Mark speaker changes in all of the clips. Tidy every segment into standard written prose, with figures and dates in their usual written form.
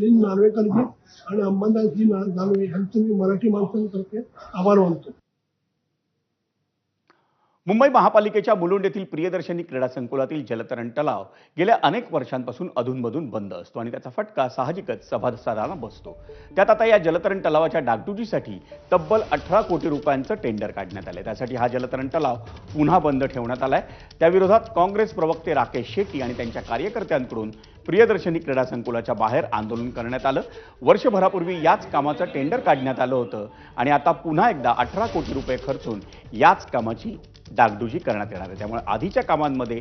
Speaker 1: नार्वेकरजी आणि अंबादासजी दानवे यांचं मी मराठी माणसांतर्फे आभार मानतो.
Speaker 2: मुंबई महापालिकेच्या मुलुंड येथील प्रियदर्शनी क्रीडा संकुलातील जलतरण तलाव गेल्या अनेक वर्षांपासून अधूनमधून बंद असतो आणि त्याचा फटका साहजिकच सभासदांना बसतो. त्यात आता या जलतरण तलावाच्या डागडुजीसाठी तब्बल 18 कोटी रुपयांचं टेंडर काढण्यात आले. त्यासाठी हा जलतरण तलाव पुन्हा बंद ठेवण्यात आलाय. त्याविरोधात काँग्रेस प्रवक्ते राकेश शेट्टी आणि त्यांच्या कार्यकर्त्यांकडून प्रियदर्शनी क्रीडा संकुलाच्या बाहेर आंदोलन करण्यात आलं. वर्षभरापूर्वी याच कामाचं टेंडर काढण्यात आलं होतं आणि आता पुन्हा एकदा 18 कोटी रुपये खर्चून याच कामाची डागडुजी करण्यात येणार आहे. त्यामुळे आधीच्या कामांमध्ये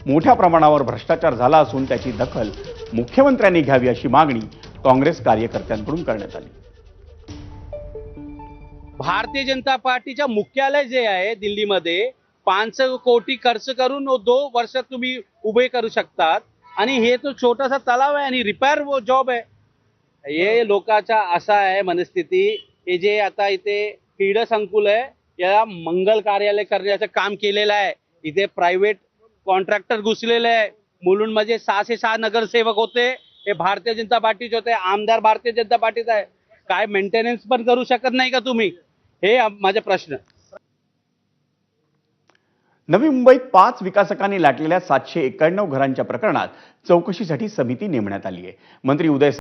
Speaker 2: मोठ्या प्रमाणावर भ्रष्टाचार झाला असून त्याची दखल मुख्यमंत्र्यांनी घ्यावी अशी मागणी काँग्रेस कार्यकर्त्यांकडून करण्यात आली.
Speaker 3: भारतीय जनता पार्टीच्या मुख्यालय जे आहे दिल्लीमध्ये 500 कोटी खर्च करून 2 वर्षात तुम्ही उभे करू शकतात आणि हे तो छोटासा तलाव आहे आणि रिपेअर वो जॉब आहे. हे लोकांचा असा आहे मनस्थिती. हे जे आता इथे क्रीडा संकुल आहे या मंगल कार्यालय करण्याचं काम केलेलं आहे. इथे प्रायव्हेट कॉन्ट्रॅक्टर घुसलेले आहे. मुलुंड मध्ये 606 नगरसेवक होते, हे भारतीय जनता पार्टीचे होते. आमदार भारतीय जनता पार्टीचा आहे. काय मेंटेनन्स पण करू शकत नाही का तुम्ही? हे माझे प्रश्न.
Speaker 2: नवी मुंबईत 5 विकासकांनी लाटलेल्या 791 घरांच्या प्रकरणात चौकशीसाठी समिती नेमण्यात आली आहे. मंत्री उदय